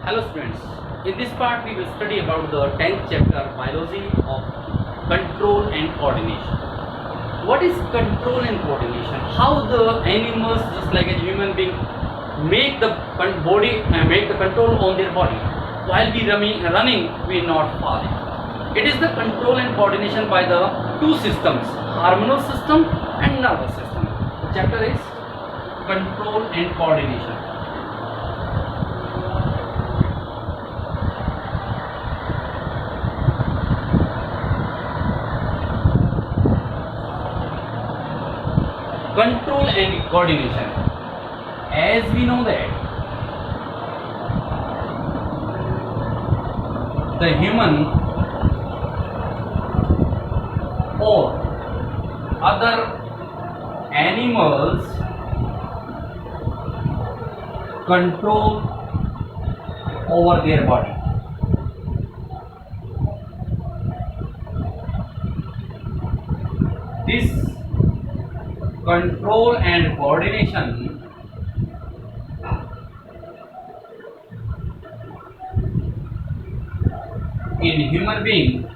Hello students, in this part we will study about the 10th chapter biology of control and coordination. What is control and coordination? How the animals just like a human being make the control on their body while we running we are not falling. It is the control and coordination by the two systems, hormonal system and nervous system. The chapter is control and coordination. Control and coordination. As we know that the human or other animals control over their body. This control and coordination in human being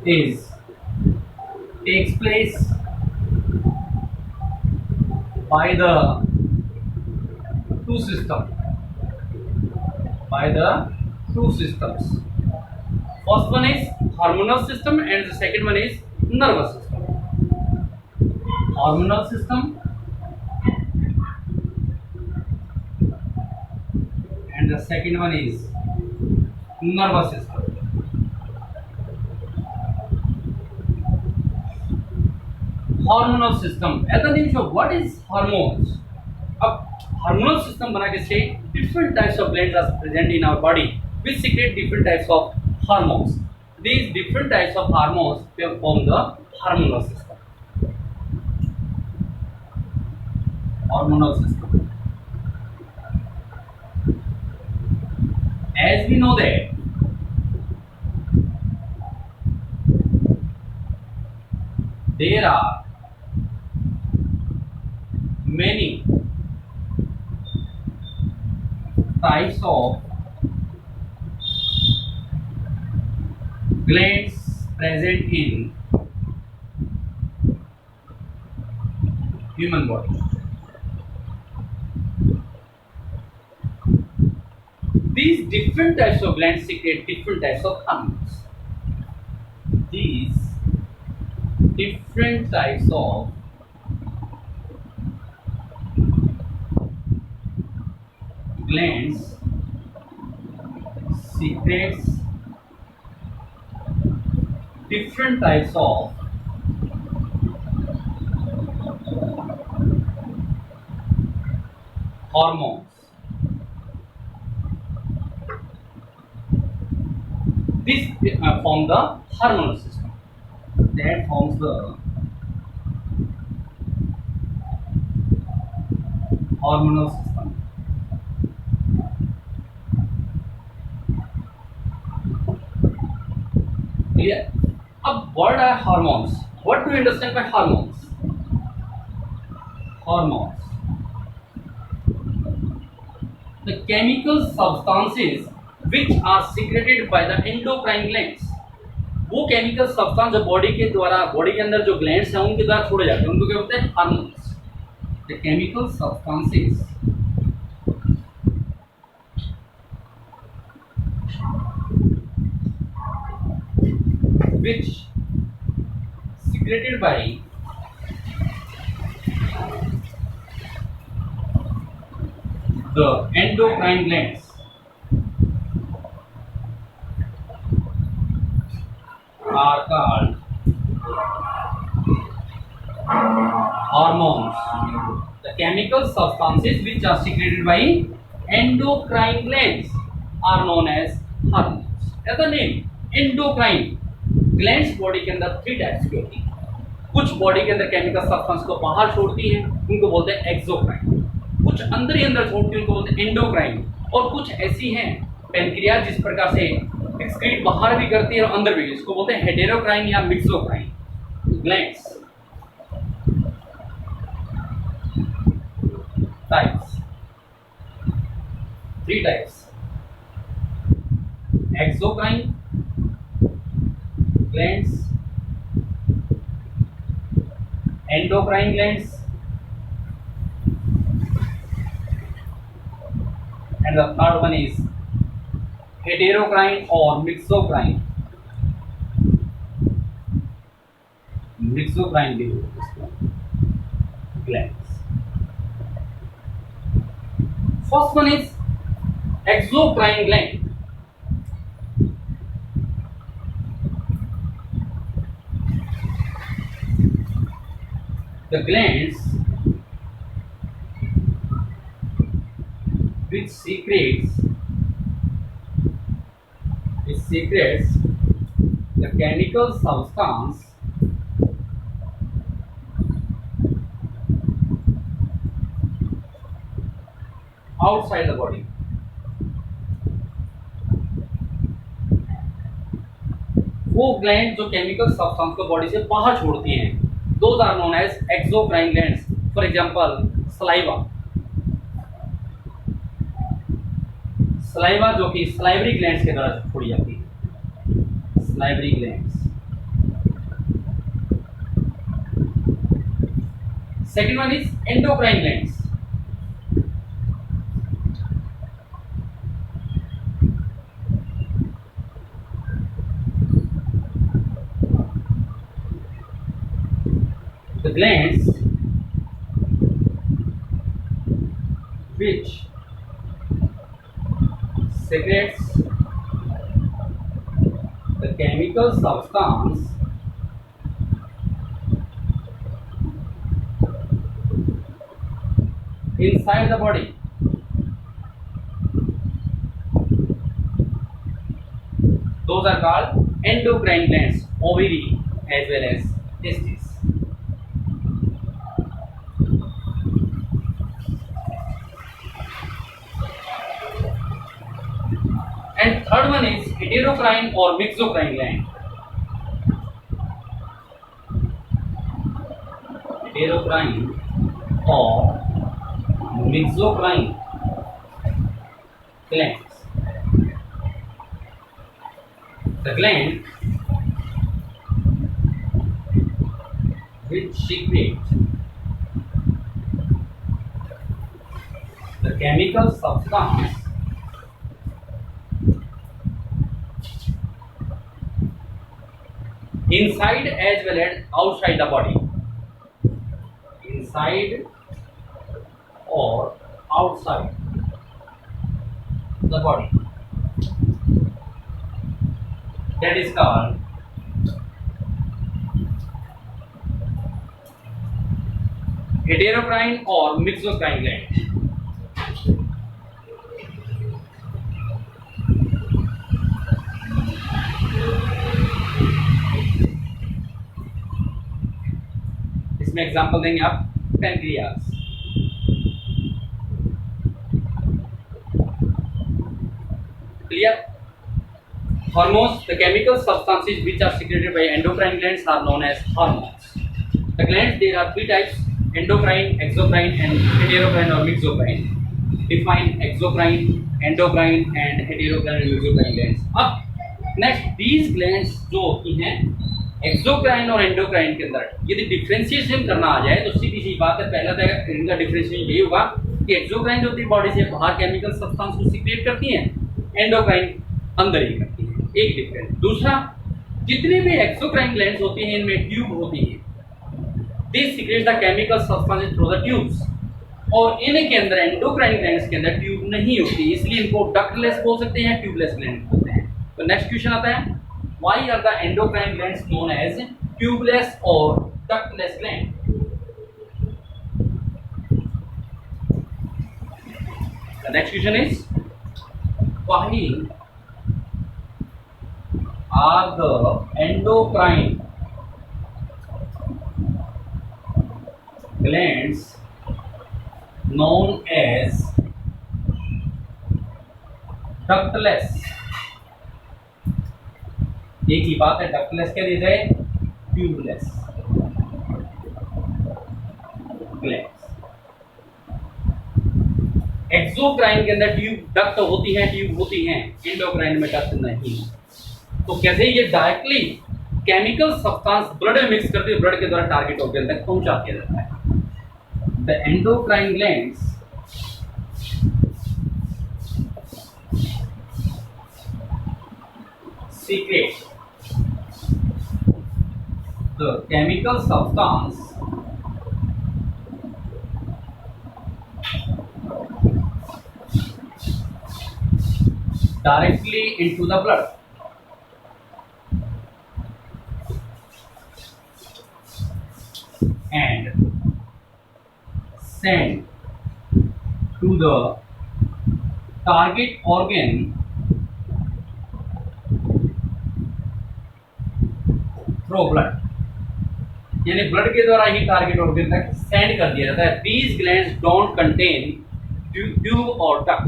takes place by the two systems. First one is hormonal system and the second one is nervous system. Hormonal system and the second one is nervous system. Hormonal system. As the name shows, what is hormones? अब hormonal system बना के से different types of glands are present in our body which secrete different types of hormones. These different types of hormones form the hormonal system. As we know that there are many types of glands present in human body. These different types of glands secrete different types of hormones. These different types of glands secretes different types of hormones. This form the hormonal system. That forms the hormonal system. Clear? What are hormones? What do you understand by hormones? Hormones, the chemical substances which are secreted by the endocrine glands. वो chemical substance जो body के अंदर जो glands हैं उनके द्वारा छोड़े जाते हैं उनको क्या बोलते हैं? Hormones. The chemical substances which secreted by the endocrine glands are called hormones. The chemical substances which are secreted by endocrine glands are known as hormones. As the name endocrine glands body के अंदर 3 types की होती है. कुछ body के अंदर chemical substance को बाहर छोड़ती हैं, उनको बोलते हैं एक्सोक्राइन. कुछ अंदर ही अंदर छोड़ती हैं, उनको बोलते हैं एंडोक्राइन. और कुछ ऐसी हैं पेनक्रियाज जिस प्रकार से एक्सक्रीट बाहर भी करती है और अंदर भी, इसको बोलते हैं हेटेरोक्राइन या मिक्सोक्राइन glands. three types: exocrine glands, endocrine glands, and the third one is heterocrine or mixocrine. Mixocrine glands. First one is exocrine gland. The glands which secretes the chemical substance outside the body. वो gland जो chemical substance को body से बाहर छोड़ती हैं, those are known as exocrine glands. For example, saliva जो कि salivary glands के द्वारा छोड़ी जाती है, salivary glands. Second one is endocrine glands. The glands which secretes the chemical substance inside the body. Those are called endocrine glands, ovary as well as testes. And third one is heterocrine or mixocrine gland. Heterocrine or mixocrine glands. The gland which secrete the chemical substance inside as well as outside the body. Inside or outside the body. That is called heterocrine or mixocrine gland. इसमें example देंगे आप pancreas. Clear? Hormones, the chemical substances which are secreted by endocrine glands are known as hormones. The glands, there are three types: endocrine, exocrine and heterocrine or mixocrine. Define exocrine, endocrine and heterocrine and mixocrine glands. अब next these glands जो होती हैं exocrine और endocrine के अंदर यदि differentiation करना आ जाए तो सीधी सी बात है, पहला तो इनका डिफरेंशिएशन यही होगा कि एक्सोक्राइन जो होती है बॉडी से बाहर केमिकल सब्सटेंस को सीक्रेट करती हैं, एंडोक्राइन अंदर ही करती है. एक डिफरेंस. दूसरा, जितने भी एक्सोक्राइन ग्लैंड्स होती हैं इनमें ट्यूब होती है. This secret the chemical substances through the tubes. और इनके अंदर एंडोक्राइन ग्लैंड्स के अंदर ट्यूब नहीं होती, इसलिए इनको डक्टलेस बोल सकते हैं, ट्यूबलेस ग्लैंड बोलते हैं. तो नेक्स्ट क्वेश्चन आता है, why are the endocrine glands known as tubeless or ductless gland? The next question is, why are the endocrine glands known as ductless? एक ही बात है, डक्टलेस क्या दिया जाए, ट्यूबलेस ग्लैंड्स. एक्सोक्राइन के अंदर ट्यूब डक्ट होती हैं, ट्यूब होती हैं, एंडोक्राइन में डक्ट नहीं। तो कैसे ये डायरेक्टली केमिकल सब्सटेंस ब्लड में मिक्स करके ब्लड के द्वारा टारगेट ऑर्गन तक पहुंचा दिया जाता है। The endocrine glands secrete the chemical substance directly into the blood and send to the target organ through blood, यानी ब्लड के द्वारा ही टारगेट ऑर्गन तक सेंड कर दिया जाता है। These glands don't contain tube और duct,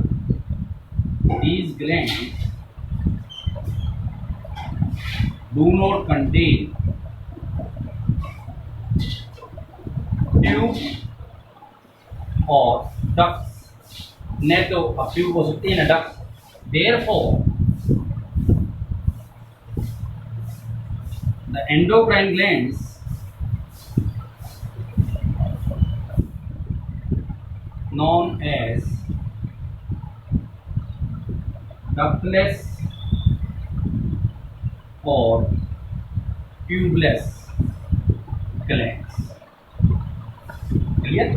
these glands do not contain tube और डक्ट्स, न तो अब ट्यूब हो सकती है न duct. Therefore the endocrine glands known as ductless or tubeless glands. Clear?